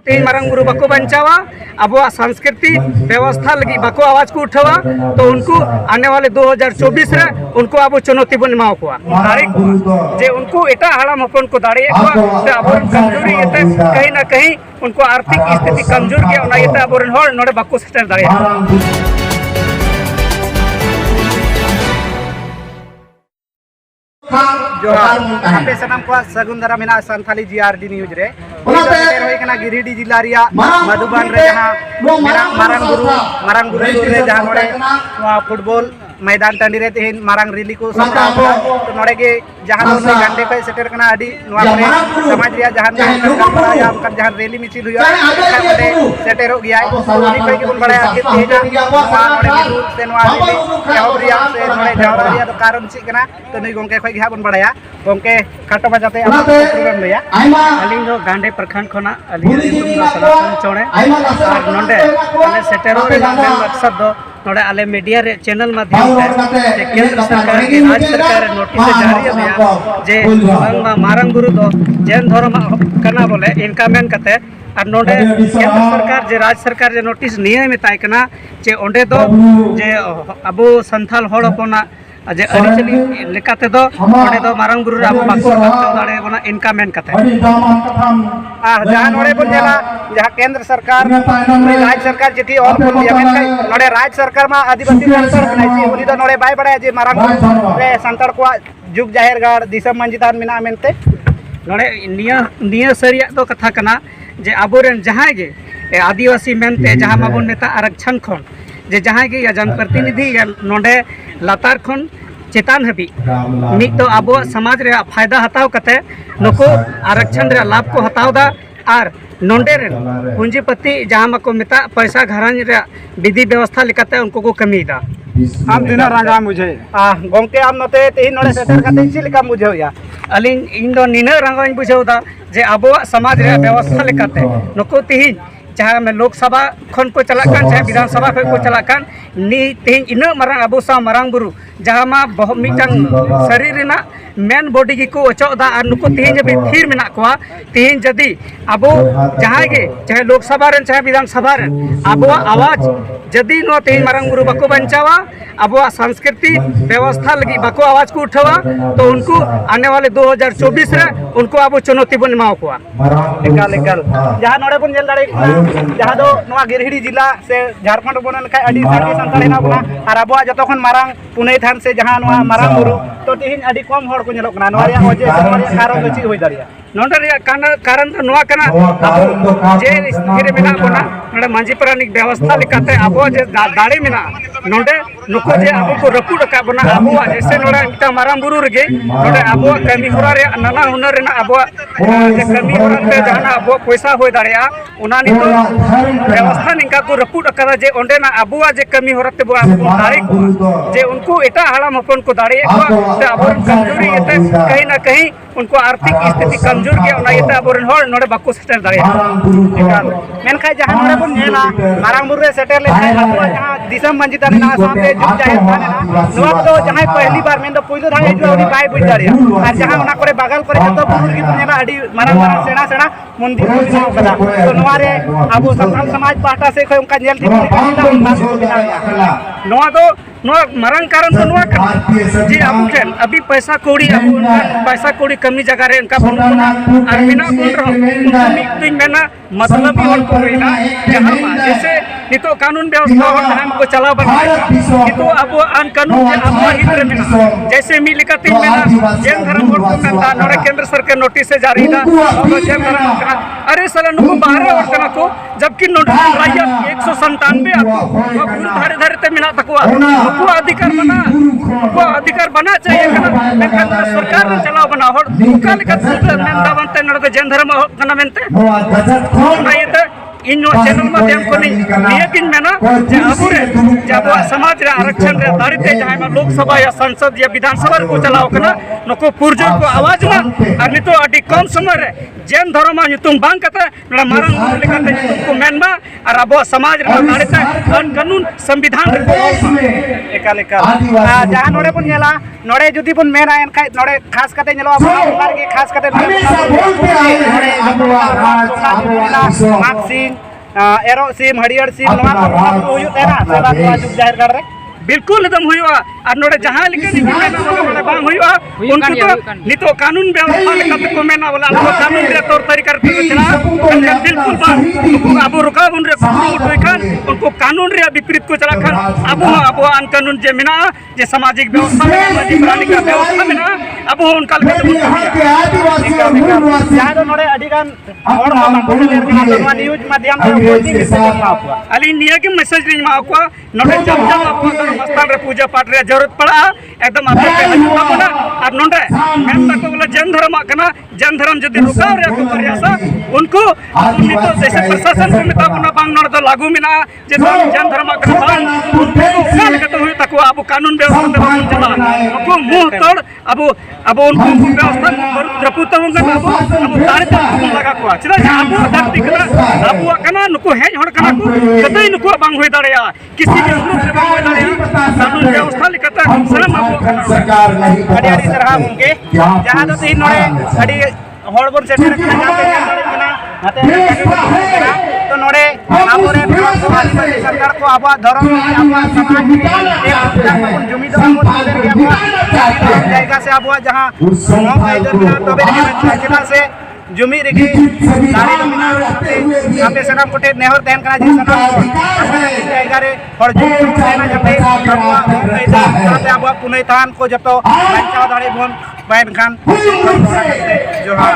तीन मारंग बुरु बाको बचावा अब संस्कृति व्यवस्था लगी बाको आवाज को उठावा तो उनको आने वाले 2024 रे उनको अब चुनौती बन एमाव को दाड़े जे उनको एटा हाड़ाम हपन को दाड़े अब कमजोरी कहीं ना कहीं उनको आर्थिक स्थिति कमजोर गया अब नोड़े बाको सेटर दाड़े जोहार सनाम को सगुन दारा मेना संथाली जीआरडी न्यूज रे गिरिडीह जिला रिया मधुबन रे जहां मारंग बुरु रे जहां नोड़े फुटबॉल मैदान टाँडी रे तेहन मारंग रैली को सपड़ा तो नोड़े के जहां गांडे पे सेटर कना अडी नोआ करे समाज रिया जहां जहां रैली मिचिल हुआ ओडे सेटेरो गया उनी पे के बन बड़ाया के तेजा नोड़े मिलू से नोआ रैली एहब रिया से नोड़े जावरा रिया तो कारण ची कना तो नई गोंके खय गे बन बड़ाया गोंके खाटो बजाते आप प्रोग्राम लिया अलिंग दो गांडे प्रखंड खना अलिंग सलासन चोणे और नोंडे अले सेटेरो रे मकसद दो नोड़े आले मीडिया रे चैनल माध्यम से केंद्र सरकार के राज्य सरकार नोटिस जारी है जे मारंग बुरु दो जैन धर्म कना बोले इनका मेन कते और नोडे केंद्र सरकार जे राज्य सरकार जे नोटिस निये मेताय कना जे ओंडे दो जे अबो संथाल होड़ होपना जे अरिचली लेकाते दो ओंडे दो मारंग बुरु अब बाको दाड़े बना इनका मेन कते जहां नोड़े बन जेला जहां केंद्र सरकार राज्य सरकार जेठी और नोड़े राज्य सरकार मा आदिवासी सरकार बनाई उनी दो नोड़े बाय बड़ाय जे मारंग रे संताड़ को जुग जाहिर गाड़ दिसम मंजितान मिना मेनते नोड़े निया सरिया दो कथा कना जे आबोरेन जहां गे आदिवासी मेनते जहां माबोन नेता आरक्षण खन जे जहां गे या जनप्रतिनिधि या नोडे लातार खन चेतान हबी मिद तो अब समाज रे फायदा हताव कते नुको आरक्षण रे लाभ को हतावदा और नोडे रे पूंजीपति जहां माको मेता पैसा घरान रे विधि व्यवस्था लेकाते उनको को कमीदा आम दिना रंगा मुझे गोंके आम नते तेहिन नोडे सेटर कते ची लेका मुझे या अलिन इन दो निना रंगाइन बुझौदा जे अब समाज रे व्यवस्था लेकाते नुको तेहिन जहाँ में लोकसभा खन को चलाकान चाहे विधानसभा खन को चलाकान नी तेहिन इना मारंग अबो सा मारंग बुरु जहाँ मा बहुत मिटंग शरीर रेना मेन बॉडी की को अचोदा और नुको तेहिन जब थीर मेना कोआ तेहिन जदी अबो जहाँ गे चाहे लोकसभा रेन चाहे विधानसभा रेन अबो आवाज जदी नो तेहिन मारंग बुरु बाको बचावा अब संस्कृति व्यवस्था लगी बाको आवाज को उठावा तो उनको आने वाले 2024 रे उनको अब चुनौती बन एमाव को एकाल एकाल जहाँ नोड़े बन जेल दाड़े जहाँ दो नोआ गिरिडीह जिला से झारखंड बन लखा अडी साडी संताल हेना बना और अब जतखन मारंग पुने थान से जहाँ नोआ मारंग बुरु तो तेहिन अडी कम होड़ को नेलोक ना नोआ रे वजह से नोआ रे कारण दो ची होई दाड़िया नोंडे रे कारण तो नोआ कना अब जे स्थिति रे मेना बना नोडे मांझी प्रानिक व्यवस्था लेकाते अब जे दाड़े मेना नोंडे नुको जे अब को रपुड का बना अब जैसे नोडे मिटा मारंग बुरु रे नोडे अब कमी होरा रे नाना हुनर रे अब जे कमी होरा ते जहां अब पैसा होय दाड़िया उना नि तो व्यवस्था निका को रपुड करा जे ओंडे ना अब जे कमी होरा ते दाड़े जे उनको एटा हाड़ाम हपन को दाड़े ते अब कमजोरी कहीं ना कहीं उनको आर्थिक स्थिति कमजोर गया अब नोड़े बाको सेटर दाड़े मेनखा जहां नोड़े बन नेला मारंग बुरु रे सेटर ले जहां दिसम मंजिता ना साथे जुग जाहिर थाना नोआ दो जहां पहली बार मेन दो पहिलो धाय हिजुआ उनी बाय बुझ दाड़िया और जहां उना करे बगल करे जतो बुरु की नेला अडी मारंग सेना सेना मंदिर बनाव कदा तो नोआ रे अब संथाल समाज पाहटा से खय उनका नेल थी नोआ दो मारंग कारण तो नोआ जी अब ठेन अभी पैसा कौड़ी अब पैसा कौड़ी कमी जगह रे उनका बनुना और बिना बोल रहा मिक्तिंग मेना मतलब ही और कोई ना जहां जैसे नितो कानून व्यवस्था और हम को चला बना नितो अब अन कानून जे अब हित मेना जैसे मी लिखती मेना जैन धर्म बोर्ड को मेना नोड़े केंद्र सरकार नोटिस से जारी था और जैन धर्म अरे साला नुको 12 वर्ष ना को जबकि नोटिस राया 197 आपको पूरे धारे धारे ते मेना तकवा को अधिकार बना चाहिए कना सरकार ने चलाव बना हो का लेका मेंदा बनते नोड़े जैन धर्म कना मेनते ना इन चैनल माध्यम को नियतिन मेना जे अबुरे जब समाज रे आरक्षण रे दाड़ीते जहां लोकसभा या संसद या विधानसभा को चलाव कना नको पुरजोर को आवाज मा और नितो अडी कम समय रे जैन धर्म मा युतुम बांग कते नोड़ा मारंग लेकाते युतुम को मेनमा और अब समाज कानून संविधान एकाल जहाँ नोड़े बन नेला नोड़े जुदी बन मेना एनखाय नोड़े खास कते नेलो बार के खास कते माग सिंह एरो सिम हरियर सिम नोआ को हुयु तेना सेवा जुग जाहिर कर रे बिल्कुल एकदम हुआ और नोड़े जहाँ लेके बांग हुआ उनको तो नितो कानून व्यवस्था लेकर को मेना बोला कानून रे तौर तरीका रे चला बिल्कुल अब रुका बन रे खान उनको कानून रे विपरीत को चला खान अब अन कानून जे मेना जे सामाजिक व्यवस्था सामाजिक प्राणी का व्यवस्था मेना अब उनका जहाँ तो नोड़े अधिकान और न्यूज माध्यम से अली निया के मैसेज री मा को नोड़े जब आपको मस्तान रे पूजा पाठ रे जरूरत पड़ा एकदम आप ना और नोड़े मैं तक बोला जैन धर्म कना जैन धर्म जदि रुकाव रे को प्रयास उनको तो जैसे प्रशासन को मेता बना बांग नोड़ तो लागू मिना जे जैन धर्म कना बांग उनको काल के तो हुई तक अब कानून व्यवस्था में चला उनको मुंह तोड़ अब उनको व्यवस्था द्रपुत होंगे अब तारे लगा को चला अब धरती कना अब कना नुको हेज हड़ कना को कतई नुको बांग होई दाड़या किसी भी रूप से बांग होई दाड़या कानून व्यवस्था लिखता सलाम अब सरकार नहीं अड़ी तरह उनके जहां तो तीन नोड़े अड़ी हड़बन सेटर कना तो नोड़े आबोरे सरकार को अब धर्म अब समाज जुमिदा जायगा से अब जहां तबे चला से जुमी रेगी दारी नमिना आपे सनाम कोठे नेहर तहन कना जी सनाम जायगा रे हर जुमी तेना जते करवा ताते अब पुनैतान को जतो बांचाव दाड़ी बोन बैन खान जोहार